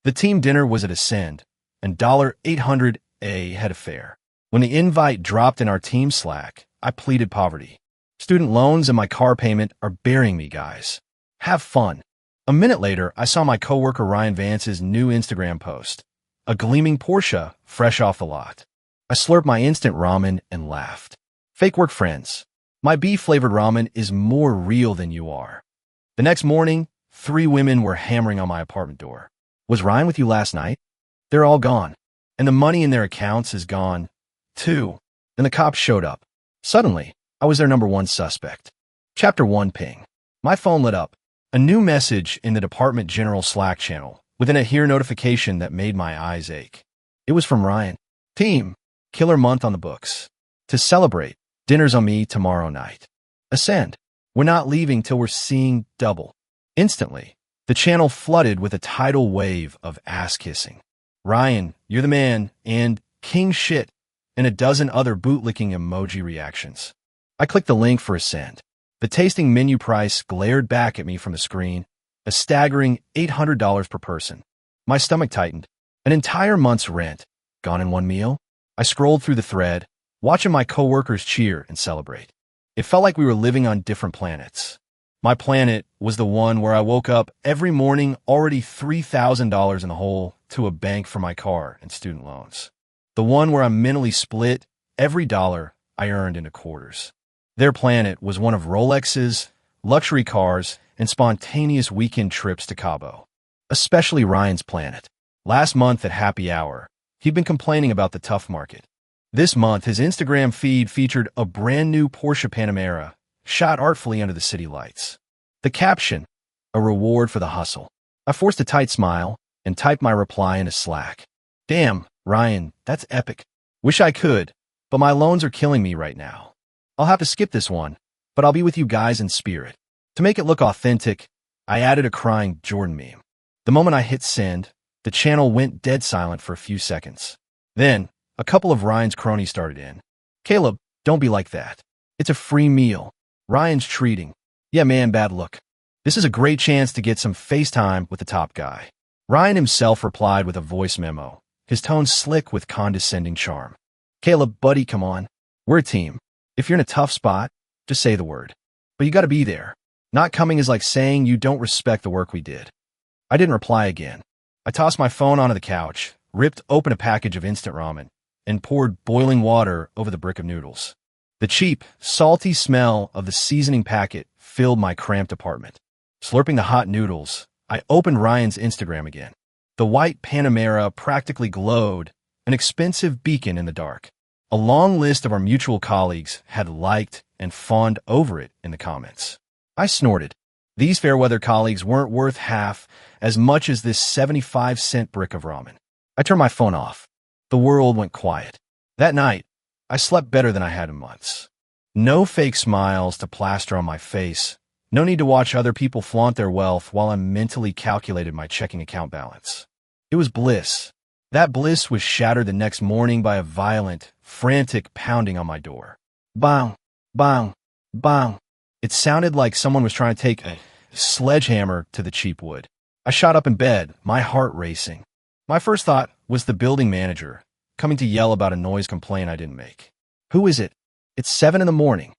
The team dinner was at Ascend, and $800 had a fare. When the invite dropped in our team Slack, I pleaded poverty. Student loans and my car payment are burying me, guys. Have fun. A minute later, I saw my coworker Ryan Vance's new Instagram post. A gleaming Porsche, fresh off the lot. I slurped my instant ramen and laughed. Fake work friends. My beef-flavored ramen is more real than you are. The next morning, 3 women were hammering on my apartment door. Was Ryan with you last night? They're all gone. And the money in their accounts is gone, too. Then the cops showed up. Suddenly, I was their #1 suspect. Chapter 1 ping. My phone lit up. A new message in the Department General Slack channel, with an "Here" notification that made my eyes ache. It was from Ryan. Team, killer month on the books. To celebrate, dinner's on me tomorrow night. Ascend. We're not leaving till we're seeing double. Instantly, the channel flooded with a tidal wave of ass-kissing. Ryan, you're the man, and king shit, and a dozen other bootlicking emoji reactions. I clicked the link for Ascend. The tasting menu price glared back at me from the screen, a staggering $800 per person. My stomach tightened. An entire month's rent, gone in one meal? I scrolled through the thread, watching my coworkers cheer and celebrate. It felt like we were living on different planets. My planet was the one where I woke up every morning already $3,000 in the hole to a bank for my car and student loans. The one where I'm mentally split every dollar I earned into quarters. Their planet was one of Rolexes, luxury cars, and spontaneous weekend trips to Cabo. Especially Ryan's planet. Last month at happy hour, he'd been complaining about the tough market. This month, his Instagram feed featured a brand new Porsche Panamera, shot artfully under the city lights. The caption, a reward for the hustle. I forced a tight smile and typed my reply into Slack. Damn, Ryan, that's epic. Wish I could, but my loans are killing me right now. I'll have to skip this one, but I'll be with you guys in spirit. To make it look authentic, I added a crying Jordan meme. The moment I hit send, the channel went dead silent for a few seconds. Then, a couple of Ryan's cronies started in. Caleb, don't be like that. It's a free meal. Ryan's treating. Yeah, man, bad look. This is a great chance to get some FaceTime with the top guy. Ryan himself replied with a voice memo, his tone slick with condescending charm. Caleb, buddy, come on. We're a team. If you're in a tough spot, just say the word. But you gotta be there. Not coming is like saying you don't respect the work we did. I didn't reply again. I tossed my phone onto the couch, ripped open a package of instant ramen, and poured boiling water over the brick of noodles. The cheap, salty smell of the seasoning packet filled my cramped apartment. Slurping the hot noodles, I opened Ryan's Instagram again. The white Panamera practically glowed, an expensive beacon in the dark. A long list of our mutual colleagues had liked and fawned over it in the comments. I snorted. These fair-weather colleagues weren't worth half as much as this 75-cent brick of ramen. I turned my phone off. The world went quiet. That night, I slept better than I had in months. No fake smiles to plaster on my face. No need to watch other people flaunt their wealth while I mentally calculated my checking account balance. It was bliss. That bliss was shattered the next morning by a violent, frantic pounding on my door. Bang, bang, bang. It sounded like someone was trying to take a sledgehammer to the cheap wood. I shot up in bed, my heart racing. My first thought was the building manager, coming to yell about a noise complaint I didn't make. Who is it? It's 7 in the morning.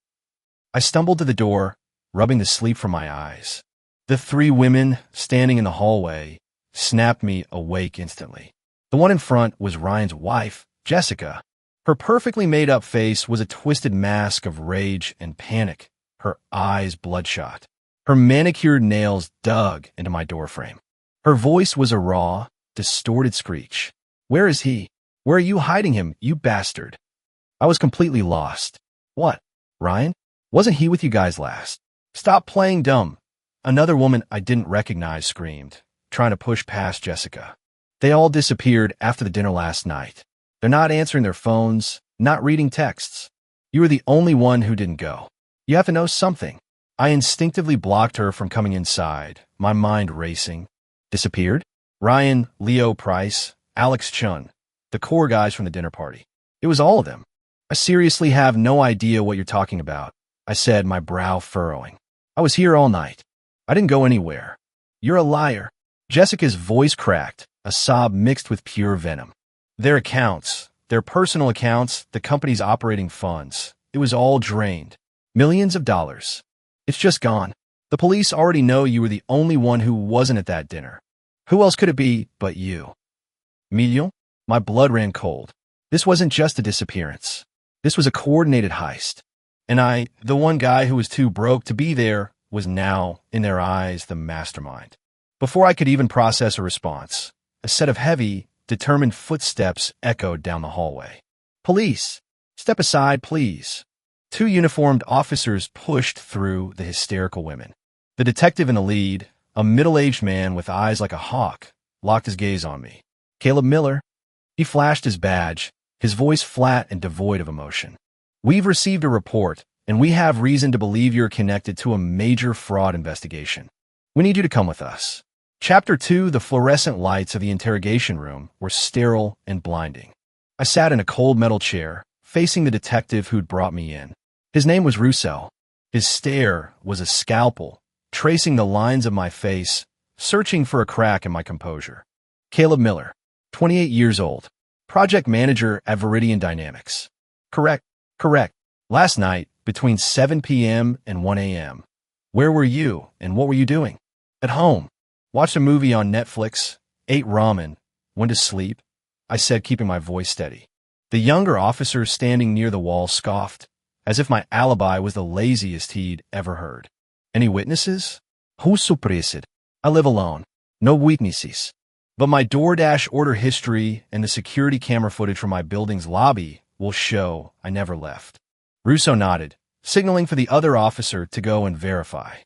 I stumbled to the door, rubbing the sleep from my eyes. The 3 women standing in the hallway snapped me awake instantly. The one in front was Ryan's wife, Jessica. Her perfectly made-up face was a twisted mask of rage and panic, her eyes bloodshot. Her manicured nails dug into my doorframe. Her voice was a raw, distorted screech. Where is he? Where are you hiding him, you bastard? I was completely lost. What? Ryan? Wasn't he with you guys last? Stop playing dumb. Another woman I didn't recognize screamed, trying to push past Jessica. They all disappeared after the dinner last night. They're not answering their phones, not reading texts. You were the only one who didn't go. You have to know something. I instinctively blocked her from coming inside, my mind racing. Disappeared? Ryan, Leo Price, Alex Chun, the core guys from the dinner party. It was all of them. I seriously have no idea what you're talking about, I said, my brow furrowing. I was here all night. I didn't go anywhere. You're a liar. Jessica's voice cracked, a sob mixed with pure venom. Their accounts, their personal accounts, the company's operating funds, it was all drained. Millions of dollars. It's just gone. The police already know you were the only one who wasn't at that dinner. Who else could it be but you? Emilio? My blood ran cold. This wasn't just a disappearance. This was a coordinated heist. And I, the one guy who was too broke to be there, was now, in their eyes, the mastermind. Before I could even process a response, a set of heavy, determined footsteps echoed down the hallway. Police! Step aside, please. Two uniformed officers pushed through the hysterical women. The detective in the lead, a middle-aged man with eyes like a hawk, locked his gaze on me. Caleb Miller. He flashed his badge, his voice flat and devoid of emotion. We've received a report, and we have reason to believe you're connected to a major fraud investigation. We need you to come with us. Chapter 2, the fluorescent lights of the interrogation room were sterile and blinding. I sat in a cold metal chair, facing the detective who'd brought me in. His name was Russo. His stare was a scalpel, tracing the lines of my face, searching for a crack in my composure. Caleb Miller, 28 years old, project manager at Viridian Dynamics. Correct. Last night, between 7 p.m. and 1 a.m. Where were you, and what were you doing? At home. Watched a movie on Netflix, ate ramen, went to sleep, I said, keeping my voice steady. The younger officer standing near the wall scoffed, as if my alibi was the laziest he'd ever heard. Any witnesses? Who's surprised? I live alone. No witnesses. But my DoorDash order history and the security camera footage from my building's lobby will show I never left. Russo nodded, signaling for the other officer to go and verify.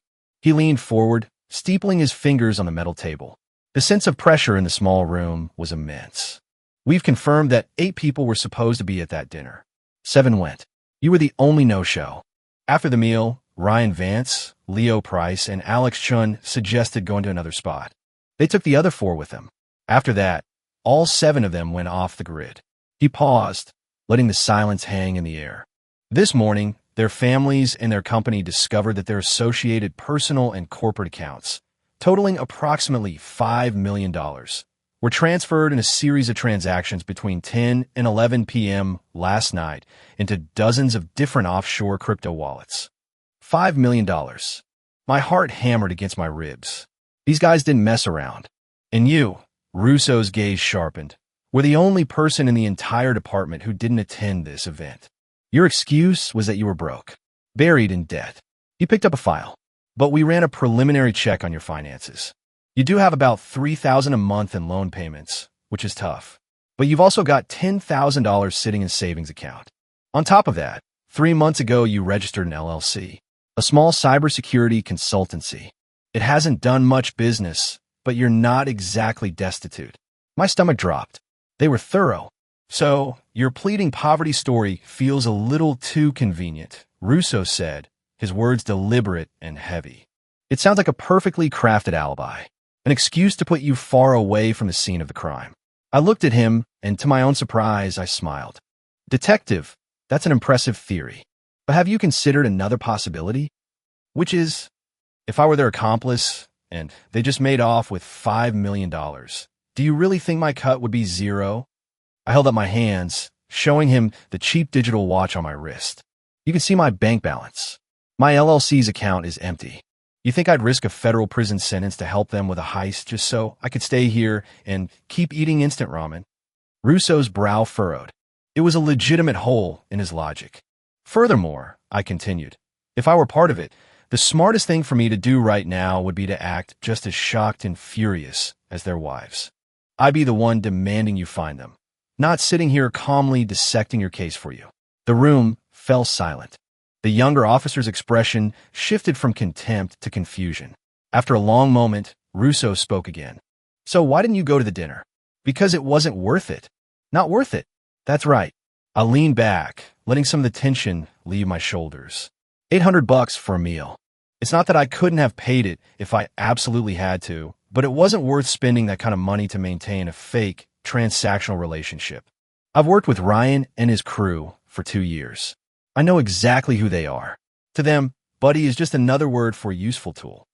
He leaned forward, steepling his fingers on the metal table. The sense of pressure in the small room was immense. We've confirmed that 8 people were supposed to be at that dinner. 7 went. You were the only no-show. After the meal, Ryan Vance, Leo Price, and Alex Chun suggested going to another spot. They took the other 4 with them. After that, all 7 of them went off the grid. He paused, letting the silence hang in the air. This morning, their families and their company discovered that their associated personal and corporate accounts, totaling approximately $5 million, were transferred in a series of transactions between 10 and 11 p.m. last night into dozens of different offshore crypto wallets. $5 million. My heart hammered against my ribs. These guys didn't mess around. And you, Russo's gaze sharpened, were the only person in the entire department who didn't attend this event. Your excuse was that you were broke, buried in debt. You picked up a file, but we ran a preliminary check on your finances. You do have about $3,000 a month in loan payments, which is tough. But you've also got $10,000 sitting in a savings account. On top of that, 3 months ago you registered an LLC, a small cybersecurity consultancy. It hasn't done much business, but you're not exactly destitute. My stomach dropped. They were thorough. So, your pleading poverty story feels a little too convenient, Russo said, his words deliberate and heavy. It sounds like a perfectly crafted alibi, an excuse to put you far away from the scene of the crime. I looked at him, and to my own surprise, I smiled. Detective, that's an impressive theory. But have you considered another possibility? Which is, if I were their accomplice, and they just made off with $5 million, do you really think my cut would be 0? I held up my hands, showing him the cheap digital watch on my wrist. You can see my bank balance. My LLC's account is empty. You think I'd risk a federal prison sentence to help them with a heist just so I could stay here and keep eating instant ramen? Russo's brow furrowed. It was a legitimate hole in his logic. Furthermore, I continued, if I were part of it, the smartest thing for me to do right now would be to act just as shocked and furious as their wives. I'd be the one demanding you find them, not sitting here calmly dissecting your case for you. The room fell silent. The younger officer's expression shifted from contempt to confusion. After a long moment, Russo spoke again. So why didn't you go to the dinner? Because it wasn't worth it. Not worth it. That's right. I leaned back, letting some of the tension leave my shoulders. $800 for a meal. It's not that I couldn't have paid it if I absolutely had to, but it wasn't worth spending that kind of money to maintain a fake, transactional relationship. I've worked with Ryan and his crew for 2 years. I know exactly who they are. To them, buddy is just another word for useful tool.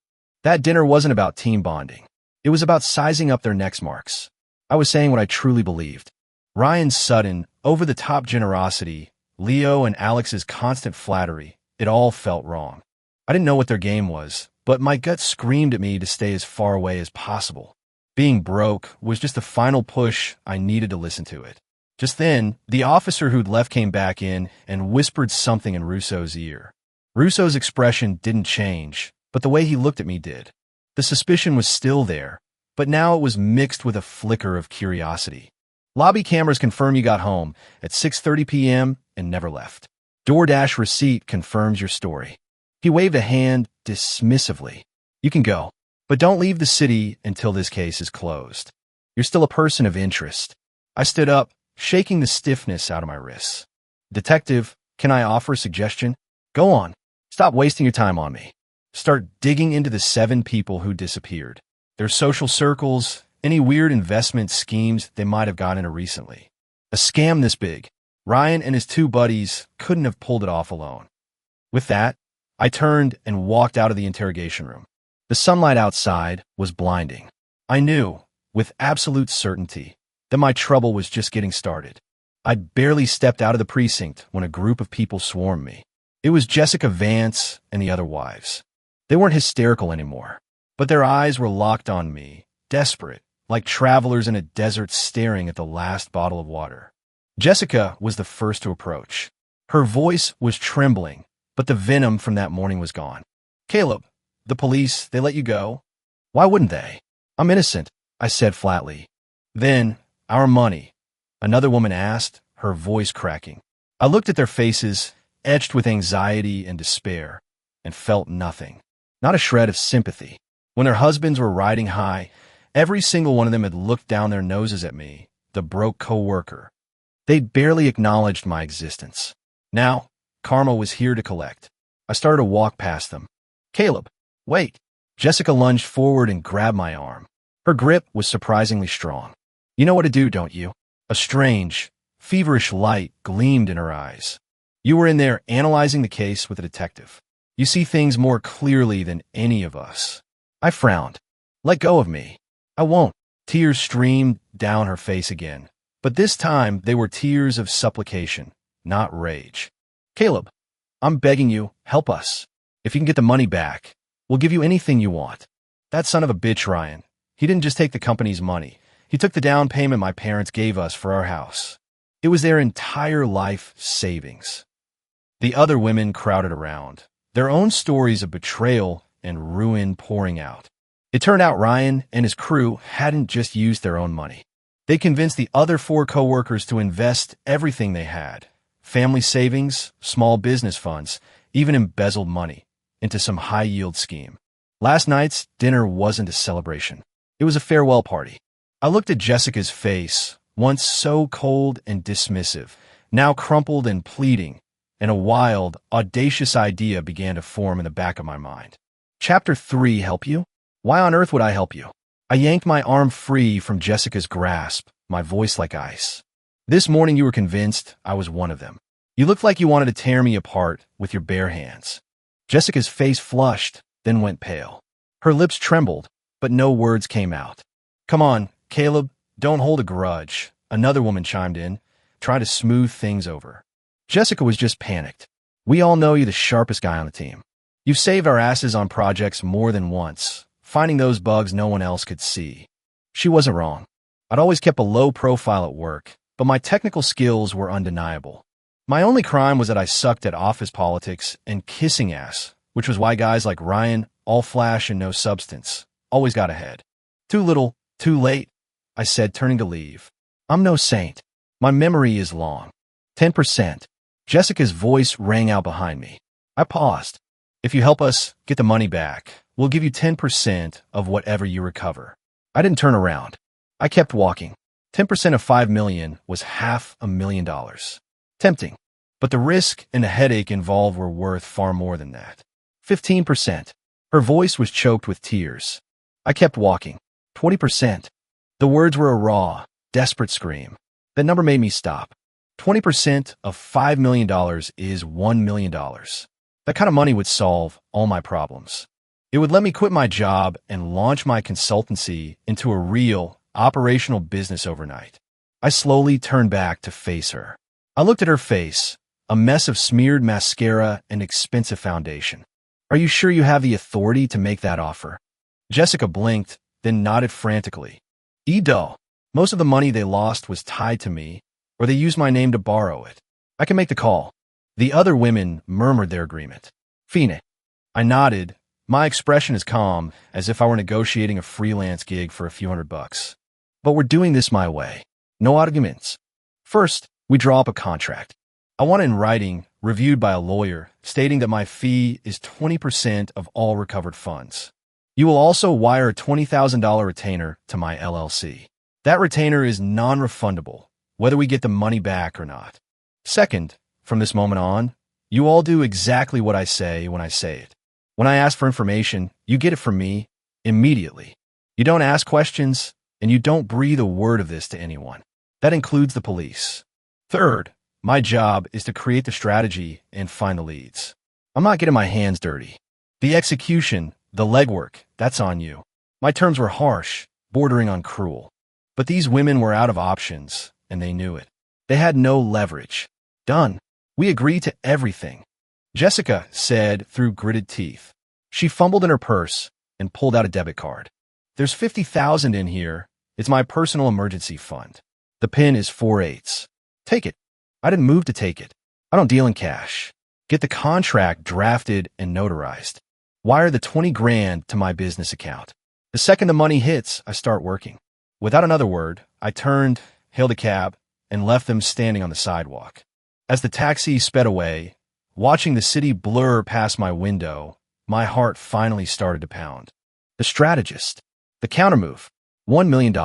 That dinner wasn't about team bonding. It was about sizing up their next marks. I was saying what I truly believed. Ryan's sudden, over-the-top generosity, Leo and Alex's constant flattery, it all felt wrong. I didn't know what their game was, but my gut screamed at me to stay as far away as possible. Being broke was just the final push I needed to listen to it. Just then, the officer who'd left came back in and whispered something in Russo's ear. Russo's expression didn't change, but the way he looked at me did. The suspicion was still there, but now it was mixed with a flicker of curiosity. Lobby cameras confirm you got home at 6:30 p.m. and never left. DoorDash receipt confirms your story. He waved a hand dismissively. You can go, but don't leave the city until this case is closed. You're still a person of interest. I stood up, shaking the stiffness out of my wrists. Detective, can I offer a suggestion? Go on. Stop wasting your time on me. Start digging into the 7 people who disappeared. Their social circles, any weird investment schemes they might have got into recently. A scam this big. Ryan and his 2 buddies couldn't have pulled it off alone. With that, I turned and walked out of the interrogation room. The sunlight outside was blinding. I knew, with absolute certainty, that my trouble was just getting started. I'd barely stepped out of the precinct when a group of people swarmed me. It was Jessica Vance and the other wives. They weren't hysterical anymore, but their eyes were locked on me, desperate, like travelers in a desert staring at the last bottle of water. Jessica was the first to approach. Her voice was trembling, but the venom from that morning was gone. Caleb, the police, they let you go? Why wouldn't they? I'm innocent, I said flatly. Then, our money, another woman asked, her voice cracking. I looked at their faces, etched with anxiety and despair, and felt nothing. Not a shred of sympathy. When their husbands were riding high, every single one of them had looked down their noses at me, the broke co-worker. They'd barely acknowledged my existence. Now, karma was here to collect. I started to walk past them. Caleb, wait. Jessica lunged forward and grabbed my arm. Her grip was surprisingly strong. You know what to do, don't you? A strange, feverish light gleamed in her eyes. You were in there analyzing the case with a detective. You see things more clearly than any of us. I frowned. Let go of me. I won't. Tears streamed down her face again, but this time they were tears of supplication, not rage. Caleb, I'm begging you, help us. If you can get the money back, we'll give you anything you want. That son of a bitch, Ryan, he didn't just take the company's money. He took the down payment my parents gave us for our house. It was their entire life savings. The other women crowded around, their own stories of betrayal and ruin pouring out. It turned out Ryan and his crew hadn't just used their own money. They convinced the other 4 coworkers to invest everything they had, family savings, small business funds, even embezzled money, into some high-yield scheme. Last night's dinner wasn't a celebration. It was a farewell party. I looked at Jessica's face, once so cold and dismissive, now crumpled and pleading, and a wild, audacious idea began to form in the back of my mind. Chapter 3, help you? Why on earth would I help you? I yanked my arm free from Jessica's grasp, my voice like ice. This morning you were convinced I was one of them. You looked like you wanted to tear me apart with your bare hands. Jessica's face flushed, then went pale. Her lips trembled, but no words came out. Come on, Caleb, don't hold a grudge, another woman chimed in, trying to smooth things over. Jessica was just panicked. We all know you're the sharpest guy on the team. You've saved our asses on projects more than once, finding those bugs no one else could see. She wasn't wrong. I'd always kept a low profile at work, but my technical skills were undeniable. My only crime was that I sucked at office politics and kissing ass, which was why guys like Ryan, all flash and no substance, always got ahead. Too little, too late, I said, turning to leave. I'm no saint. My memory is long. 10%. Jessica's voice rang out behind me. I paused. If you help us get the money back, we'll give you 10% of whatever you recover. I didn't turn around. I kept walking. 10% of $5 million was $500,000. Tempting, but the risk and the headache involved were worth far more than that. 15%. Her voice was choked with tears. I kept walking. 20%. The words were a raw, desperate scream. That number made me stop. 20% of $5 million is $1 million. That kind of money would solve all my problems. It would let me quit my job and launch my consultancy into a real, operational business overnight. I slowly turned back to face her. I looked at her face, a mess of smeared mascara and expensive foundation. Are you sure you have the authority to make that offer? Jessica blinked, then nodded frantically. Edo, most of the money they lost was tied to me, or they used my name to borrow it. I can make the call. The other women murmured their agreement. Fine. I nodded. My expression as calm as if I were negotiating a freelance gig for a few $100. But we're doing this my way. No arguments. First, we draw up a contract. I want it in writing, reviewed by a lawyer, stating that my fee is 20% of all recovered funds. You will also wire a $20,000 retainer to my LLC. That retainer is non-refundable, whether we get the money back or not. Second, from this moment on, you all do exactly what I say when I say it. When I ask for information, you get it from me immediately. You don't ask questions, and you don't breathe a word of this to anyone. That includes the police. Third, my job is to create the strategy and find the leads. I'm not getting my hands dirty. The execution, the legwork, that's on you. My terms were harsh, bordering on cruel. But these women were out of options, and they knew it. They had no leverage. Done. We agreed to everything. Jessica said through gritted teeth. She fumbled in her purse and pulled out a debit card. There's $50,000 in here. It's my personal emergency fund. The PIN is 4/8. Take it. I didn't move to take it. I don't deal in cash. Get the contract drafted and notarized. Wire the 20 grand to my business account. The second the money hits, I start working. Without another word, I turned, hailed a cab, and left them standing on the sidewalk. As the taxi sped away, watching the city blur past my window, my heart finally started to pound. The strategist. The countermove. $1 million.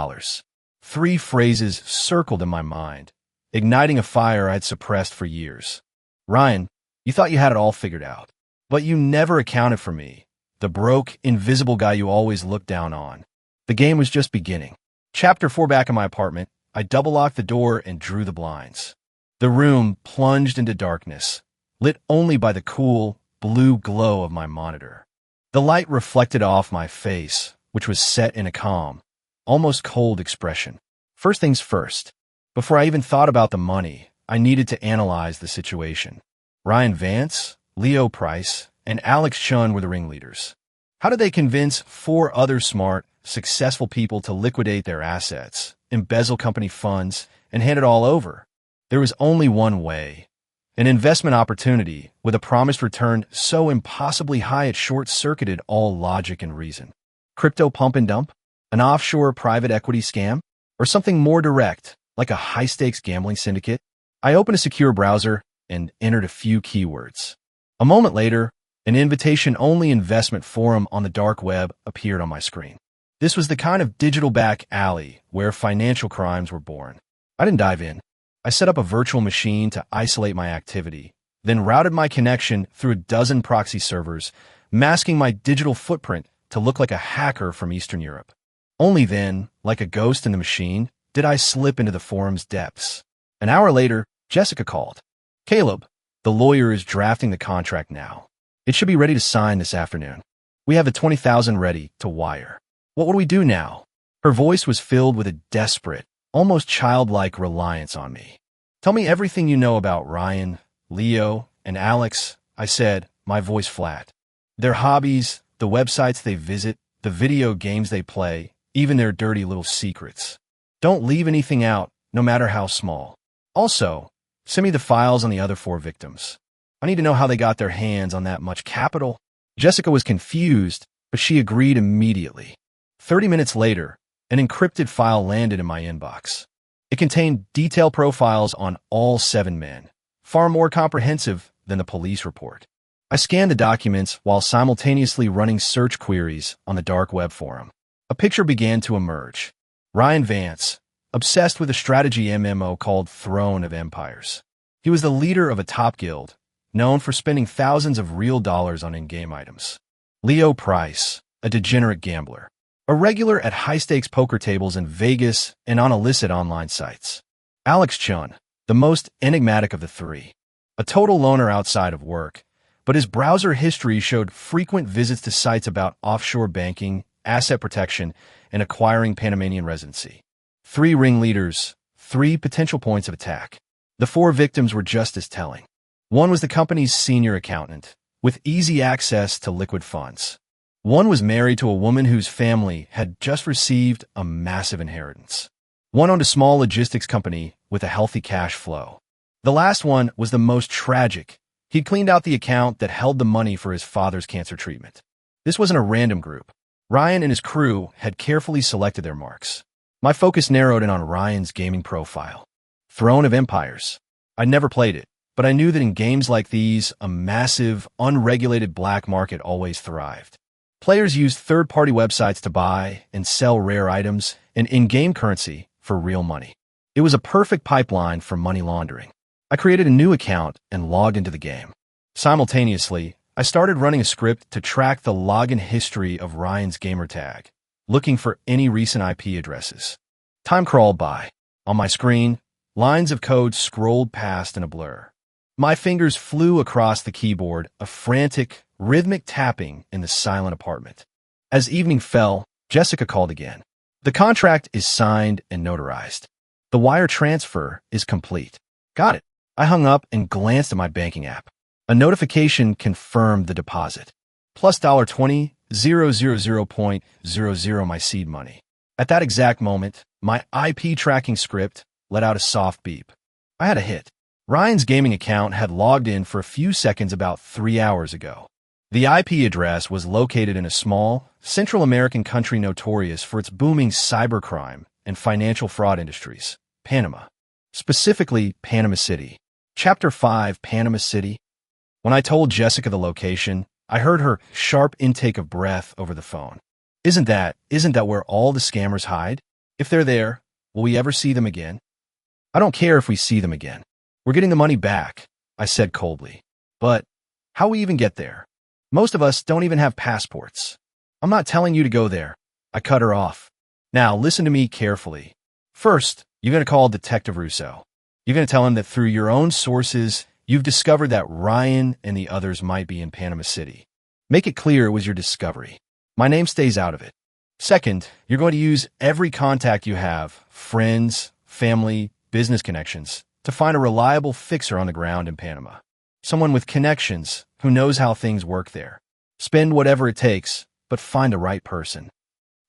3 phrases circled in my mind, igniting a fire I'd suppressed for years. Ryan, you thought you had it all figured out. But you never accounted for me, the broke, invisible guy you always looked down on. The game was just beginning. Chapter 4. Back in my apartment, I double-locked the door and drew the blinds. The room plunged into darkness, lit only by the cool, blue glow of my monitor. The light reflected off my face, which was set in a calm, almost cold expression. First things first. Before I even thought about the money, I needed to analyze the situation. Ryan Vance, Leo Price, and Alex Chun were the ringleaders. How did they convince 4 other smart, successful people to liquidate their assets, embezzle company funds, and hand it all over? There was only one way. An investment opportunity with a promised return so impossibly high it short-circuited all logic and reason. Crypto pump and dump? An offshore private equity scam? Or something more direct, like a high-stakes gambling syndicate? I opened a secure browser and entered a few keywords. A moment later, an invitation-only investment forum on the dark web appeared on my screen. This was the kind of digital back alley where financial crimes were born. I didn't dive in. I set up a virtual machine to isolate my activity, then routed my connection through a dozen proxy servers, masking my digital footprint to look like a hacker from Eastern Europe. Only then, like a ghost in the machine, did I slip into the forum's depths. An hour later, Jessica called. Caleb, the lawyer is drafting the contract now. It should be ready to sign this afternoon. We have the $20,000 ready to wire. What would we do now? Her voice was filled with a desperate, almost childlike reliance on me. Tell me everything you know about Ryan, Leo, and Alex, I said, my voice flat. Their hobbies, the websites they visit, the video games they play, even their dirty little secrets. Don't leave anything out, no matter how small. Also, send me the files on the other 4 victims. I need to know how they got their hands on that much capital. Jessica was confused, but she agreed immediately. 30 minutes later, an encrypted file landed in my inbox. It contained detailed profiles on all 7 men, far more comprehensive than the police report. I scanned the documents while simultaneously running search queries on the dark web forum. A picture began to emerge. Ryan Vance, obsessed with a strategy MMO called Throne of Empires. He was the leader of a top guild, known for spending thousands of real dollars on in-game items. Leo Price, a degenerate gambler. A regular at high-stakes poker tables in Vegas and on illicit online sites. Alex Chun, the most enigmatic of the 3. A total loner outside of work, but his browser history showed frequent visits to sites about offshore banking, asset protection, and acquiring Panamanian residency. 3 ringleaders, 3 potential points of attack. The 4 victims were just as telling. One was the company's senior accountant, with easy access to liquid funds. One was married to a woman whose family had just received a massive inheritance. One owned a small logistics company with a healthy cash flow. The last one was the most tragic. He'd cleaned out the account that held the money for his father's cancer treatment. This wasn't a random group. Ryan and his crew had carefully selected their marks. My focus narrowed in on Ryan's gaming profile. Throne of Empires. I'd never played it, but I knew that in games like these, a massive, unregulated black market always thrived. Players used third-party websites to buy and sell rare items and in-game currency for real money. It was a perfect pipeline for money laundering. I created a new account and logged into the game. Simultaneously, I started running a script to track the login history of Ryan's gamertag, looking for any recent IP addresses. Time crawled by. On my screen, lines of code scrolled past in a blur. My fingers flew across the keyboard, a frantic, rhythmic tapping in the silent apartment. As evening fell, Jessica called again. The contract is signed and notarized. The wire transfer is complete. Got it. I hung up and glanced at my banking app. A notification confirmed the deposit. Plus $20,000.00 my seed money. At that exact moment, my IP tracking script let out a soft beep. I had a hit. Ryan's gaming account had logged in for a few seconds about 3 hours ago. The IP address was located in a small, Central American country notorious for its booming cybercrime and financial fraud industries, Panama. Specifically, Panama City. Chapter 5, Panama City. When I told Jessica the location, I heard her sharp intake of breath over the phone. Isn't that where all the scammers hide? If they're there, will we ever see them again? I don't care if we see them again. We're getting the money back, I said coldly. But how we even get there? Most of us don't even have passports. I'm not telling you to go there. I cut her off. Now, listen to me carefully. First, you're going to call Detective Russo. You're going to tell him that through your own sources, you've discovered that Ryan and the others might be in Panama City. Make it clear it was your discovery. My name stays out of it. Second, you're going to use every contact you have, friends, family, business connections, to find a reliable fixer on the ground in Panama. Someone with connections who knows how things work there. Spend whatever it takes, but find the right person.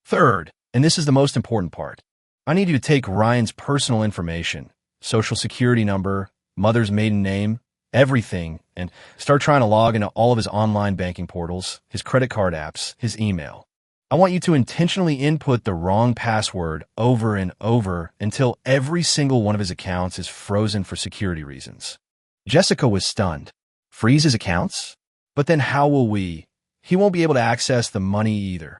Third, and this is the most important part, I need you to take Ryan's personal information, social security number, mother's maiden name, everything, and start trying to log into all of his online banking portals, his credit card apps, his email. I want you to intentionally input the wrong password over and over until every single one of his accounts is frozen for security reasons. Jessica was stunned. Freeze his accounts? But then how will we? He won't be able to access the money either.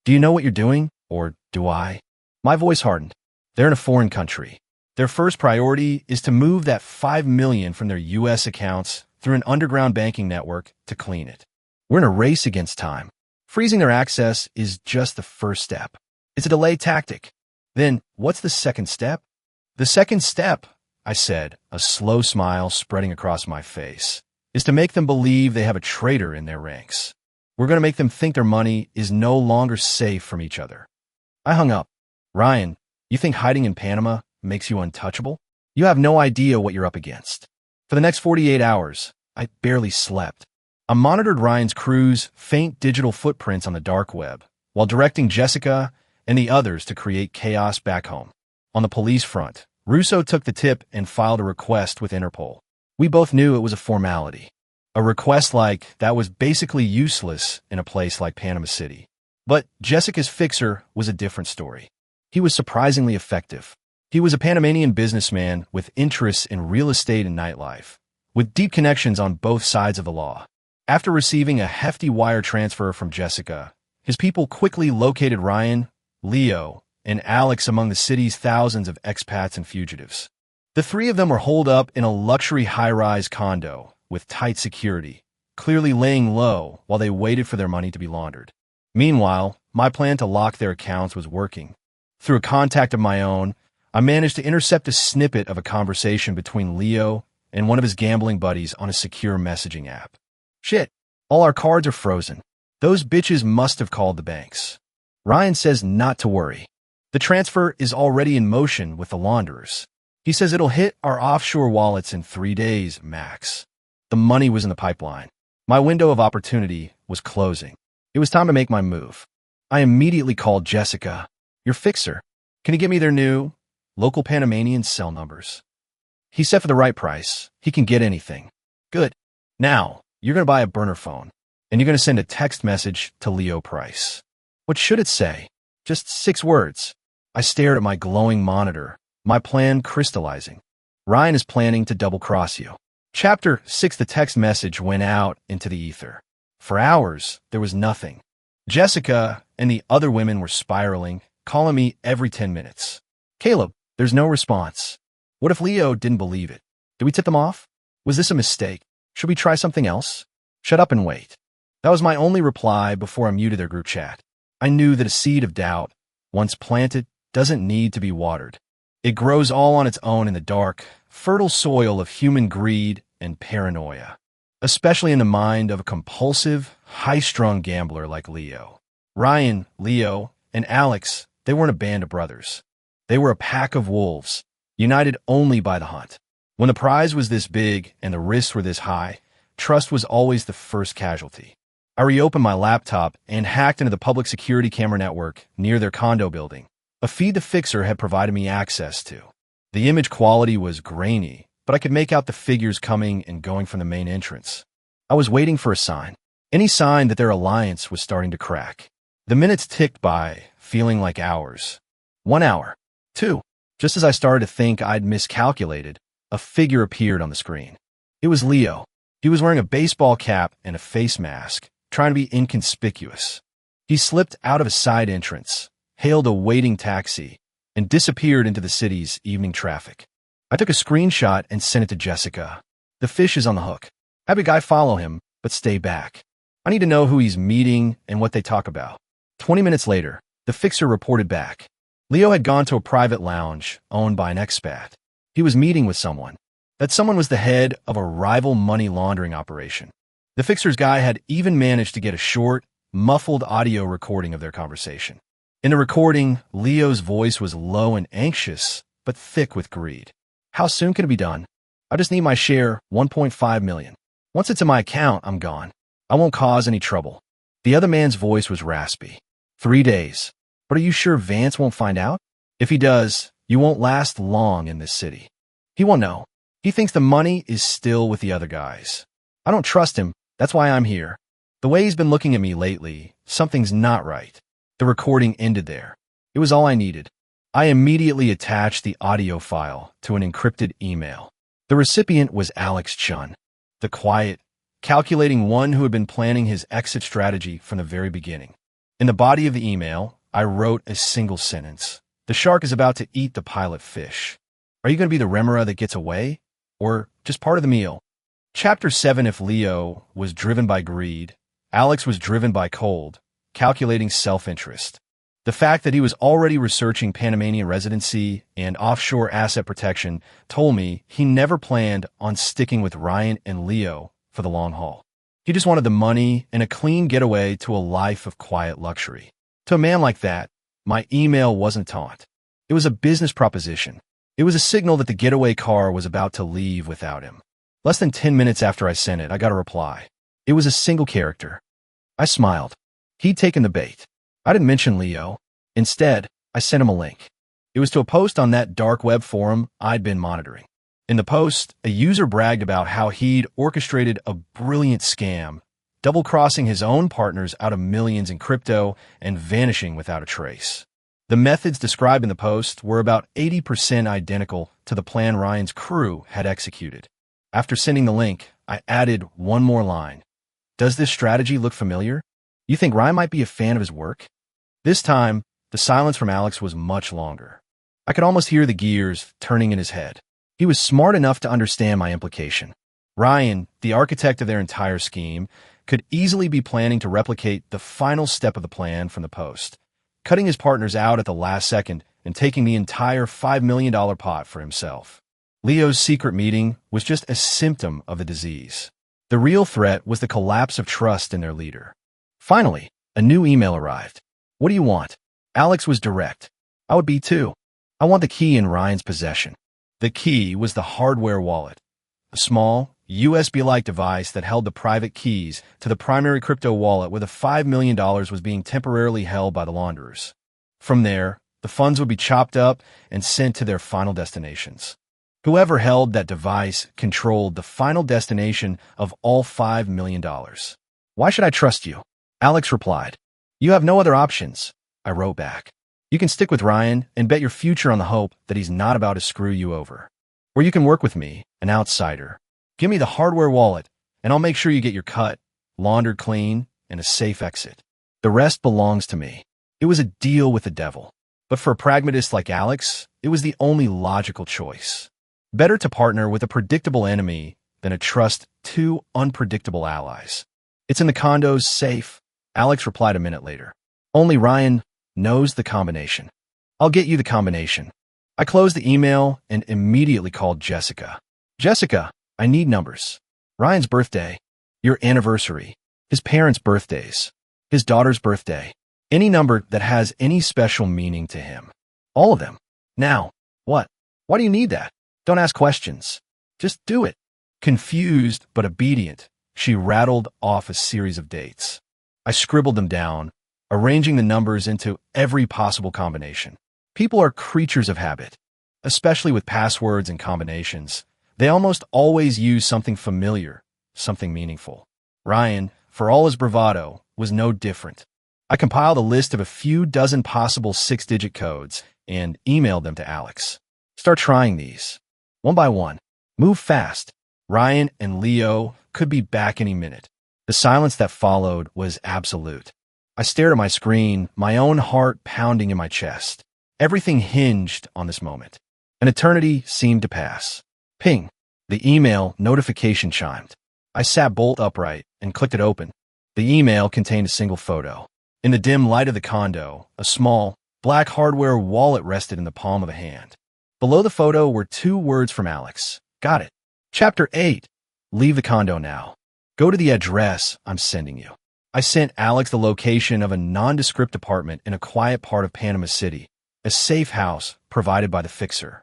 Do you know what you're doing? Or do I? My voice hardened. They're in a foreign country. Their first priority is to move that $5 million from their U.S. accounts through an underground banking network to clean it. We're in a race against time. Freezing their access is just the first step. It's a delay tactic. Then, what's the second step? The second step, I said, a slow smile spreading across my face, is to make them believe they have a traitor in their ranks. We're going to make them think their money is no longer safe from each other. I hung up. Ryan, you think hiding in Panama makes you untouchable? You have no idea what you're up against. For the next 48 hours, I barely slept. I monitored Ryan's crew's faint digital footprints on the dark web, while directing Jessica and the others to create chaos back home. On the police front, Russo took the tip and filed a request with Interpol. We both knew it was a formality. A request like that was basically useless in a place like Panama City. But Jessica's fixer was a different story. He was surprisingly effective. He was a Panamanian businessman with interests in real estate and nightlife, with deep connections on both sides of the law. After receiving a hefty wire transfer from Jessica, his people quickly located Ryan, Leo, and Alex among the city's thousands of expats and fugitives. The 3 of them were holed up in a luxury high-rise condo with tight security, clearly laying low while they waited for their money to be laundered. Meanwhile, my plan to lock their accounts was working. Through a contact of my own, I managed to intercept a snippet of a conversation between Leo and one of his gambling buddies on a secure messaging app. Shit, all our cards are frozen. Those bitches must have called the banks. Ryan says not to worry. The transfer is already in motion with the launderers. He says it'll hit our offshore wallets in 3 days, max. The money was in the pipeline. My window of opportunity was closing. It was time to make my move. I immediately called Jessica, your fixer. Can you get me their new local Panamanian cell numbers? He said for the right price, he can get anything. Good. Now, you're going to buy a burner phone, and you're going to send a text message to Leo Price. What should it say? Just 6 words. I stared at my glowing monitor, my plan crystallizing. Ryan is planning to double-cross you. Chapter 6. The text message went out into the ether. For hours, there was nothing. Jessica and the other women were spiraling, calling me every 10 minutes. Caleb, there's no response. What if Leo didn't believe it? Did we tip them off? Was this a mistake? Should we try something else? Shut up and wait. That was my only reply before I muted their group chat. I knew that a seed of doubt, once planted, doesn't need to be watered. It grows all on its own in the dark, fertile soil of human greed and paranoia, especially in the mind of a compulsive, high-strung gambler like Leo. Ryan, Leo, and Alex, they weren't a band of brothers. They were a pack of wolves, united only by the hunt. When the prize was this big and the risks were this high, trust was always the first casualty. I reopened my laptop and hacked into the public security camera network near their condo building, a feed the fixer had provided me access to. The image quality was grainy, but I could make out the figures coming and going from the main entrance. I was waiting for a sign, any sign that their alliance was starting to crack. The minutes ticked by, feeling like hours. 1 hour. 2. Just as I started to think I'd miscalculated, a figure appeared on the screen. It was Leo. He was wearing a baseball cap and a face mask, trying to be inconspicuous. He slipped out of a side entrance, hailed a waiting taxi, and disappeared into the city's evening traffic. I took a screenshot and sent it to Jessica. The fish is on the hook. Have a guy follow him, but stay back. I need to know who he's meeting and what they talk about. 20 minutes later, the fixer reported back. Leo had gone to a private lounge owned by an expat. He was meeting with someone. That someone was the head of a rival money laundering operation. The fixer's guy had even managed to get a short, muffled audio recording of their conversation. In the recording, Leo's voice was low and anxious, but thick with greed. How soon can it be done? I just need my share, 1.5 million. Once it's in my account, I'm gone. I won't cause any trouble. The other man's voice was raspy. 3 days. But are you sure Vance won't find out? If he does, you won't last long in this city. He won't know. He thinks the money is still with the other guys. I don't trust him. That's why I'm here. The way he's been looking at me lately, something's not right. The recording ended there. It was all I needed. I immediately attached the audio file to an encrypted email. The recipient was Alex Chun, the quiet, calculating one who had been planning his exit strategy from the very beginning. In the body of the email, I wrote a single sentence. The shark is about to eat the pilot fish. Are you going to be the remora that gets away? Or just part of the meal? Chapter 7. If Leo was driven by greed, Alex was driven by cold, calculating self-interest. The fact that he was already researching Panamanian residency and offshore asset protection told me he never planned on sticking with Ryan and Leo for the long haul. He just wanted the money and a clean getaway to a life of quiet luxury. To a man like that, my email wasn't a taunt. It was a business proposition. It was a signal that the getaway car was about to leave without him. Less than 10 minutes after I sent it, I got a reply. It was a single character. I smiled. He'd taken the bait. I didn't mention Leo. Instead, I sent him a link. It was to a post on that dark web forum I'd been monitoring. In the post, a user bragged about how he'd orchestrated a brilliant scam, double-crossing his own partners out of millions in crypto and vanishing without a trace. The methods described in the post were about 80% identical to the plan Ryan's crew had executed. After sending the link, I added one more line. Does this strategy look familiar? You think Ryan might be a fan of his work? This time, the silence from Alex was much longer. I could almost hear the gears turning in his head. He was smart enough to understand my implication. Ryan, the architect of their entire scheme, could easily be planning to replicate the final step of the plan from the post, cutting his partners out at the last second and taking the entire $5 million pot for himself. Leo's secret meeting was just a symptom of the disease. The real threat was the collapse of trust in their leader. Finally, a new email arrived. What do you want? Alex was direct. I would be too. I want the key in Ryan's possession. The key was the hardware wallet, a small, USB-like device that held the private keys to the primary crypto wallet where the $5 million was being temporarily held by the launderers. From there, the funds would be chopped up and sent to their final destinations. Whoever held that device controlled the final destination of all $5 million. Why should I trust you? Alex replied. You have no other options, I wrote back. You can stick with Ryan and bet your future on the hope that he's not about to screw you over. Or you can work with me, an outsider. Give me the hardware wallet, and I'll make sure you get your cut, laundered clean, and a safe exit. The rest belongs to me. It was a deal with the devil. But for a pragmatist like Alex, it was the only logical choice. Better to partner with a predictable enemy than to trust two unpredictable allies. It's in the condo's safe, Alex replied a minute later. Only Ryan knows the combination. I'll get you the combination. I closed the email and immediately called Jessica. Jessica, I need numbers. Ryan's birthday, your anniversary, his parents' birthdays, his daughter's birthday, any number that has any special meaning to him. All of them. Now. What? Why do you need that? Don't ask questions. Just do it. Confused but obedient, she rattled off a series of dates. I scribbled them down, arranging the numbers into every possible combination. People are creatures of habit, especially with passwords and combinations. They almost always use something familiar, something meaningful. Ryan, for all his bravado, was no different. I compiled a list of a few dozen possible 6-digit codes and emailed them to Alex. Start trying these. One by one. Move fast. Ryan and Leo could be back any minute. The silence that followed was absolute. I stared at my screen, my own heart pounding in my chest. Everything hinged on this moment. An eternity seemed to pass. Ping. The email notification chimed. I sat bolt upright and clicked it open. The email contained a single photo. In the dim light of the condo, a small, black hardware wallet rested in the palm of a hand. Below the photo were 2 words from Alex. Got it. Chapter 8. Leave the condo now. Go to the address I'm sending you. I sent Alex the location of a nondescript apartment in a quiet part of Panama City, a safe house provided by the fixer.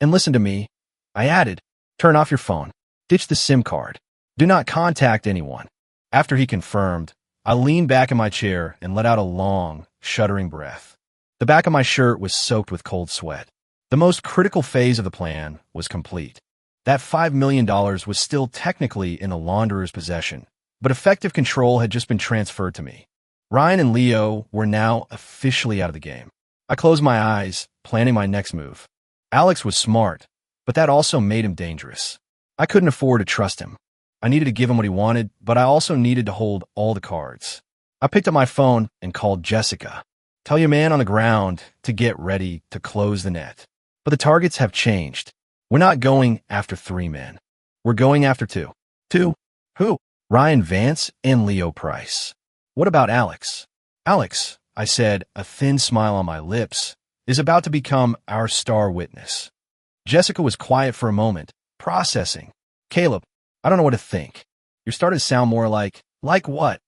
And listen to me, I added, turn off your phone. Ditch the SIM card. Do not contact anyone. After he confirmed, I leaned back in my chair and let out a long, shuddering breath. The back of my shirt was soaked with cold sweat. The most critical phase of the plan was complete. That $5 million was still technically in the launderer's possession, but effective control had just been transferred to me. Ryan and Leo were now officially out of the game. I closed my eyes, planning my next move. Alex was smart, but that also made him dangerous. I couldn't afford to trust him. I needed to give him what he wanted, but I also needed to hold all the cards. I picked up my phone and called Jessica. Tell your man on the ground to get ready to close the net. But the targets have changed. We're not going after 3 men. We're going after 2. 2? Who? Ryan Vance and Leo Price. What about Alex? Alex, I said, a thin smile on my lips, is about to become our star witness. Jessica was quiet for a moment, processing. Caleb, I don't know what to think. You're starting to sound more like what?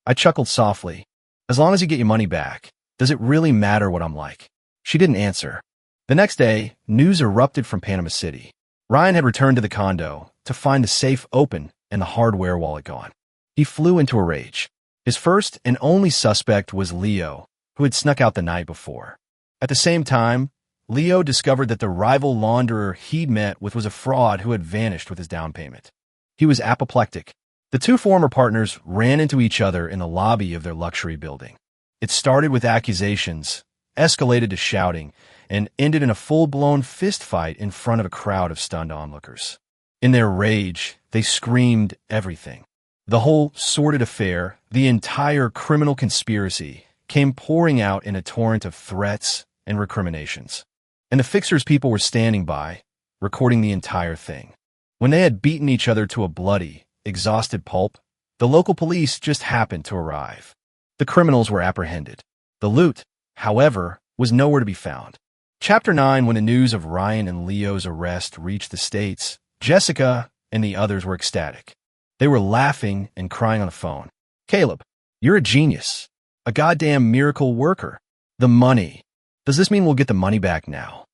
I chuckled softly. As long as you get your money back, does it really matter what I'm like? She didn't answer. The next day, news erupted from Panama City. Ryan had returned to the condo to find the safe open and the hardware wallet gone. He flew into a rage. His first and only suspect was Leo, who had snuck out the night before. At the same time, Leo discovered that the rival launderer he'd met with was a fraud who had vanished with his down payment. He was apoplectic. The 2 former partners ran into each other in the lobby of their luxury building. It started with accusations, escalated to shouting, and ended in a full-blown fistfight in front of a crowd of stunned onlookers. In their rage, they screamed everything. The whole sordid affair, the entire criminal conspiracy, came pouring out in a torrent of threats and recriminations. And the fixer's people were standing by, recording the entire thing. When they had beaten each other to a bloody, exhausted pulp, the local police just happened to arrive. The criminals were apprehended. The loot, however, was nowhere to be found. Chapter 9. When the news of Ryan and Leo's arrest reached the States, Jessica and the others were ecstatic. They were laughing and crying on the phone. Caleb, you're a genius. A goddamn miracle worker. The money. Does this mean we'll get the money back now?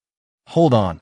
Hold on,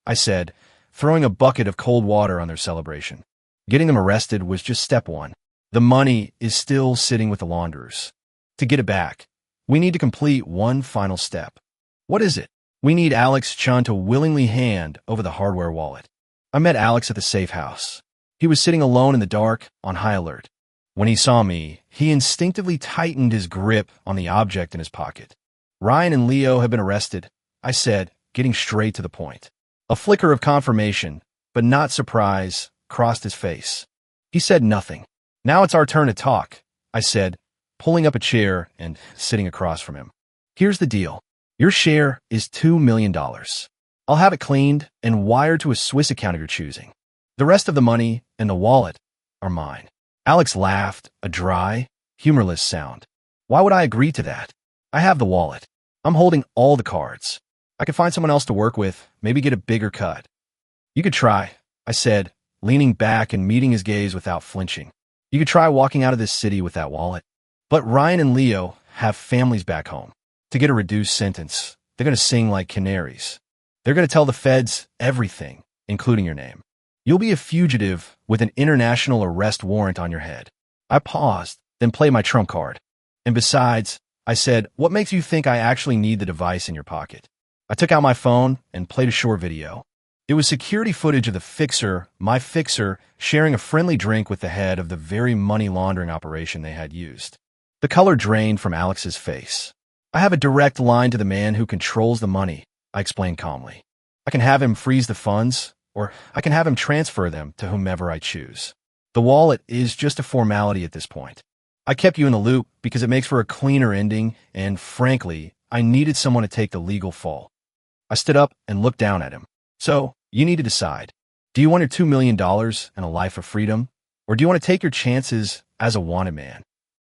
I said, throwing a bucket of cold water on their celebration. Getting them arrested was just step one. The money is still sitting with the launderers. To get it back, we need to complete one final step. What is it? We need Alex Chun to willingly hand over the hardware wallet. I met Alex at the safe house. He was sitting alone in the dark, on high alert. When he saw me, he instinctively tightened his grip on the object in his pocket. Ryan and Leo have been arrested, I said, getting straight to the point. A flicker of confirmation, but not surprise, crossed his face. He said nothing. Now it's our turn to talk, I said, pulling up a chair and sitting across from him. Here's the deal. Your share is $2 million. I'll have it cleaned and wired to a Swiss account of your choosing. The rest of the money and the wallet are mine. Alex laughed, a dry, humorless sound. Why would I agree to that? I have the wallet. I'm holding all the cards. I could find someone else to work with, maybe get a bigger cut. You could try, I said, leaning back and meeting his gaze without flinching. You could try walking out of this city with that wallet. But Ryan and Leo have families back home. To get a reduced sentence, they're going to sing like canaries. They're going to tell the feds everything, including your name. You'll be a fugitive with an international arrest warrant on your head. I paused, then played my trump card. And besides, I said, what makes you think I actually need the device in your pocket? I took out my phone and played a short video. It was security footage of the fixer, my fixer, sharing a friendly drink with the head of the very money laundering operation they had used. The color drained from Alex's face. I have a direct line to the man who controls the money, I explained calmly. I can have him freeze the funds, or I can have him transfer them to whomever I choose. The wallet is just a formality at this point. I kept you in the loop because it makes for a cleaner ending, and frankly, I needed someone to take the legal fall. I stood up and looked down at him. So, you need to decide. Do you want your $2 million and a life of freedom, or do you want to take your chances as a wanted man?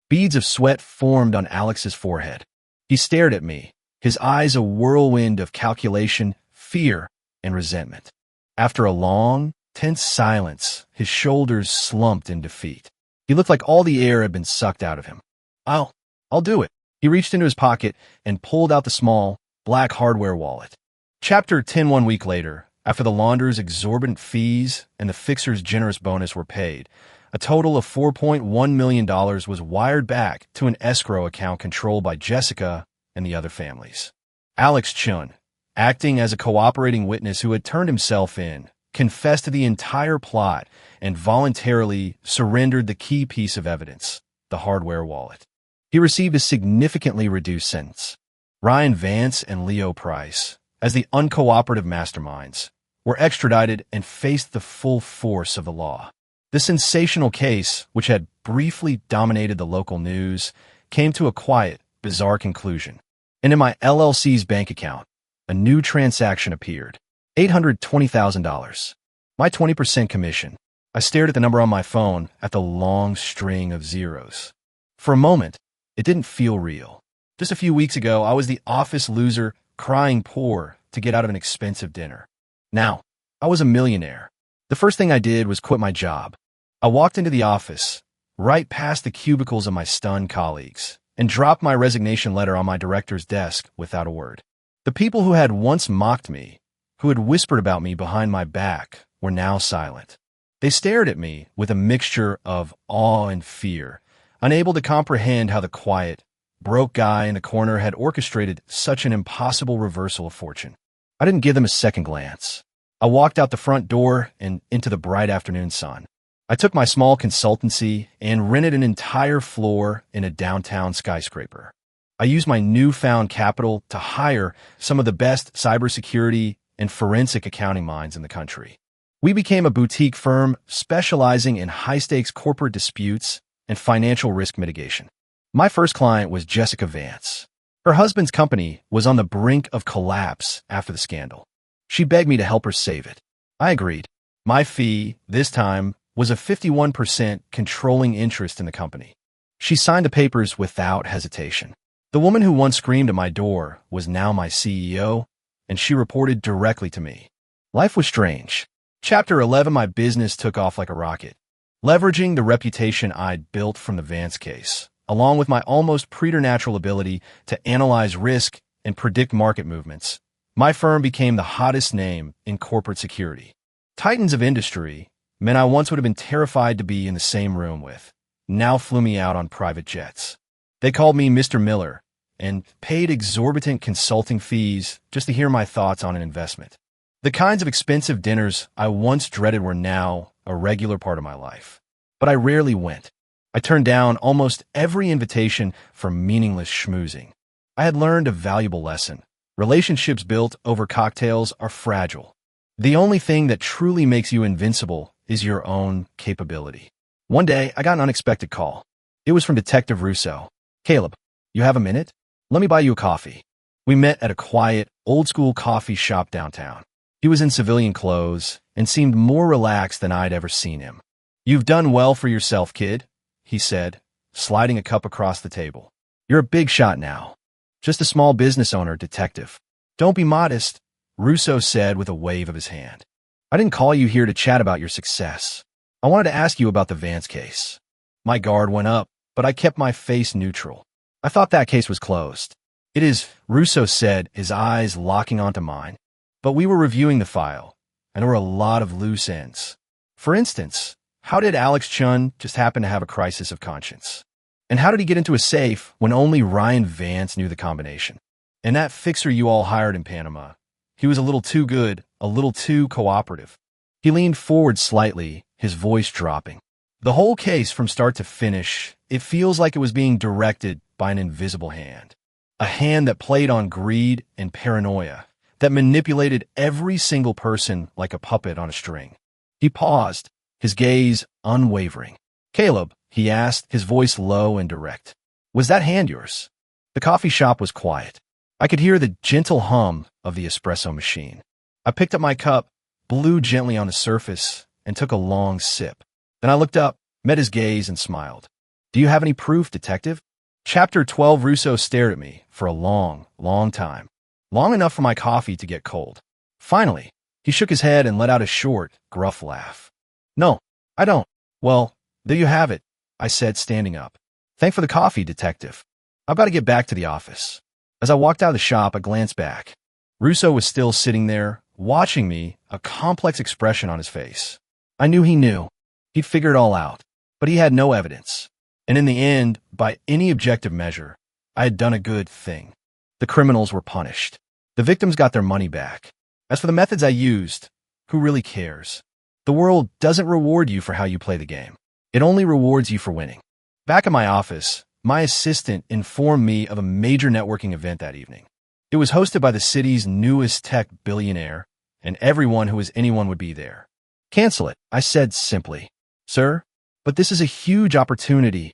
Beads of sweat formed on Alex's forehead. He stared at me, his eyes a whirlwind of calculation, fear, and resentment. After a long, tense silence, his shoulders slumped in defeat. He looked like all the air had been sucked out of him. I'll do it. He reached into his pocket and pulled out the small, black hardware wallet. Chapter 10. 1 week later, after the launderer's exorbitant fees and the fixer's generous bonus were paid, a total of $4.1 million was wired back to an escrow account controlled by Jessica and the other families. Alex Chun, acting as a cooperating witness who had turned himself in, confessed to the entire plot and voluntarily surrendered the key piece of evidence, the hardware wallet. He received a significantly reduced sentence. Ryan Vance and Leo Price, as the uncooperative masterminds, were extradited and faced the full force of the law. The sensational case, which had briefly dominated the local news, came to a quiet, bizarre conclusion. And in my LLC's bank account, a new transaction appeared. $820,000. My 20% commission. I stared at the number on my phone, at the long string of zeros. For a moment, it didn't feel real. Just a few weeks ago, I was the office loser crying poor to get out of an expensive dinner. Now, I was a millionaire. The first thing I did was quit my job. I walked into the office, right past the cubicles of my stunned colleagues, and dropped my resignation letter on my director's desk without a word. The people who had once mocked me, who had whispered about me behind my back, were now silent. They stared at me with a mixture of awe and fear, unable to comprehend how the quiet, broke guy in the corner had orchestrated such an impossible reversal of fortune. I didn't give them a second glance. I walked out the front door and into the bright afternoon sun. I took my small consultancy and rented an entire floor in a downtown skyscraper. I used my newfound capital to hire some of the best cybersecurity and forensic accounting minds in the country. We became a boutique firm specializing in high-stakes corporate disputes and financial risk mitigation. My first client was Jessica Vance. Her husband's company was on the brink of collapse after the scandal. She begged me to help her save it. I agreed. My fee, this time, was a 51% controlling interest in the company. She signed the papers without hesitation. The woman who once screamed at my door was now my CEO, and she reported directly to me. Life was strange. Chapter 11. My business took off like a rocket. Leveraging the reputation I'd built from the Vance case, along with my almost preternatural ability to analyze risk and predict market movements, my firm became the hottest name in corporate security. Titans of industry, men I once would have been terrified to be in the same room with, now flew me out on private jets. They called me Mr. Miller and paid exorbitant consulting fees just to hear my thoughts on an investment. The kinds of expensive dinners I once dreaded were now a regular part of my life. But I rarely went. I turned down almost every invitation for meaningless schmoozing. I had learned a valuable lesson. Relationships built over cocktails are fragile. The only thing that truly makes you invincible is your own capability. One day, I got an unexpected call. It was from Detective Russo. "Caleb, you have a minute? Let me buy you a coffee." We met at a quiet, old-school coffee shop downtown. He was in civilian clothes and seemed more relaxed than I'd ever seen him. "You've done well for yourself, kid," he said, sliding a cup across the table. "You're a big shot now. Just a small business owner, detective." "Don't be modest," Russo said with a wave of his hand. "I didn't call you here to chat about your success. I wanted to ask you about the Vance case." My guard went up, but I kept my face neutral. "I thought that case was closed." "It is," Russo said, his eyes locking onto mine. "But we were reviewing the file, and there were a lot of loose ends. For instance, how did Alex Chun just happen to have a crisis of conscience? And how did he get into a safe when only Ryan Vance knew the combination? And that fixer you all hired in Panama, he was a little too good, a little too cooperative." He leaned forward slightly, his voice dropping. "The whole case from start to finish, it feels like it was being directed by an invisible hand. A hand that played on greed and paranoia, that manipulated every single person like a puppet on a string." He paused, his gaze unwavering. "Caleb," he asked, his voice low and direct, "was that hand yours?" The coffee shop was quiet. I could hear the gentle hum of the espresso machine. I picked up my cup, blew gently on the surface, and took a long sip. Then I looked up, met his gaze, and smiled. "Do you have any proof, detective?" Chapter 12. Russo stared at me for a long, long time. Long enough for my coffee to get cold. Finally, he shook his head and let out a short, gruff laugh. "No, I don't." "Well, there you have it," I said, standing up. "Thanks for the coffee, detective. I've got to get back to the office." As I walked out of the shop, I glanced back. Russo was still sitting there, watching me, a complex expression on his face. I knew he knew. He'd figured it all out, but he had no evidence. And in the end, by any objective measure, I had done a good thing. The criminals were punished. The victims got their money back. As for the methods I used, who really cares? The world doesn't reward you for how you play the game. It only rewards you for winning. Back at my office, my assistant informed me of a major networking event that evening. It was hosted by the city's newest tech billionaire, and everyone who was anyone would be there. "Cancel it," I said simply. "Sir, but this is a huge opportunity."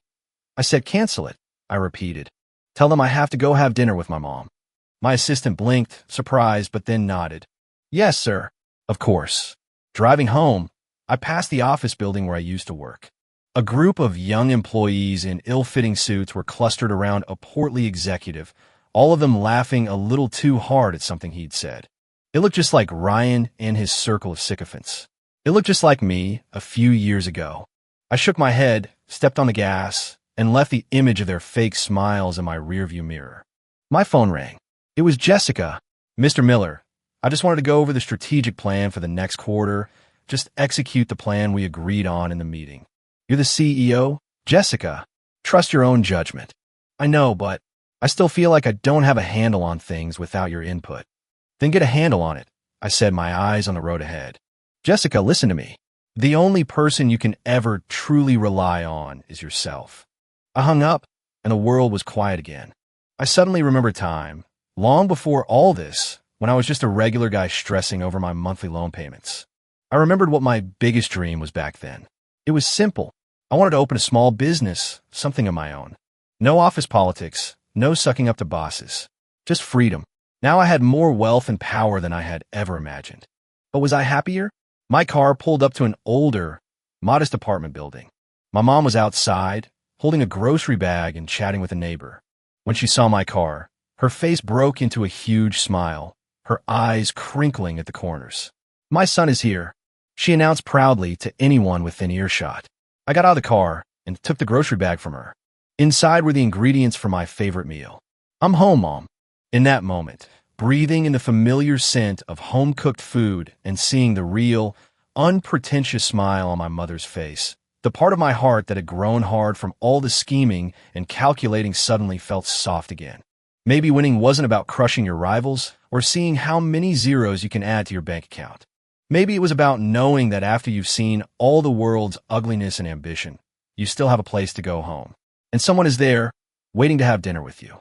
I said, "Cancel it," I repeated. "Tell them I have to go have dinner with my mom." My assistant blinked, surprised, but then nodded. "Yes, sir." Of course. Driving home, I passed the office building where I used to work. A group of young employees in ill-fitting suits were clustered around a portly executive, all of them laughing a little too hard at something he'd said. It looked just like Ryan and his circle of sycophants. It looked just like me a few years ago. I shook my head, stepped on the gas, and left the image of their fake smiles in my rearview mirror. My phone rang. It was Jessica. "Mr. Miller, I just wanted to go over the strategic plan for the next quarter. Just execute the plan we agreed on in the meeting." "You're the CEO?" "Jessica, trust your own judgment." "I know, but I still feel like I don't have a handle on things without your input." "Then get a handle on it," I said, my eyes on the road ahead. "Jessica, listen to me. The only person you can ever truly rely on is yourself." I hung up, and the world was quiet again. I suddenly remembered time, long before all this, when I was just a regular guy stressing over my monthly loan payments. I remembered what my biggest dream was back then. It was simple. I wanted to open a small business, something of my own. No office politics, no sucking up to bosses. Just freedom. Now I had more wealth and power than I had ever imagined. But was I happier? My car pulled up to an older, modest apartment building. My mom was outside, holding a grocery bag and chatting with a neighbor. When she saw my car, her face broke into a huge smile, her eyes crinkling at the corners. "My son is here," she announced proudly to anyone within earshot. I got out of the car and took the grocery bag from her. Inside were the ingredients for my favorite meal. "I'm home, Mom." In that moment, breathing in the familiar scent of home-cooked food and seeing the real, unpretentious smile on my mother's face, the part of my heart that had grown hard from all the scheming and calculating suddenly felt soft again. Maybe winning wasn't about crushing your rivals or seeing how many zeros you can add to your bank account. Maybe it was about knowing that after you've seen all the world's ugliness and ambition, you still have a place to go home. And someone is there, waiting to have dinner with you.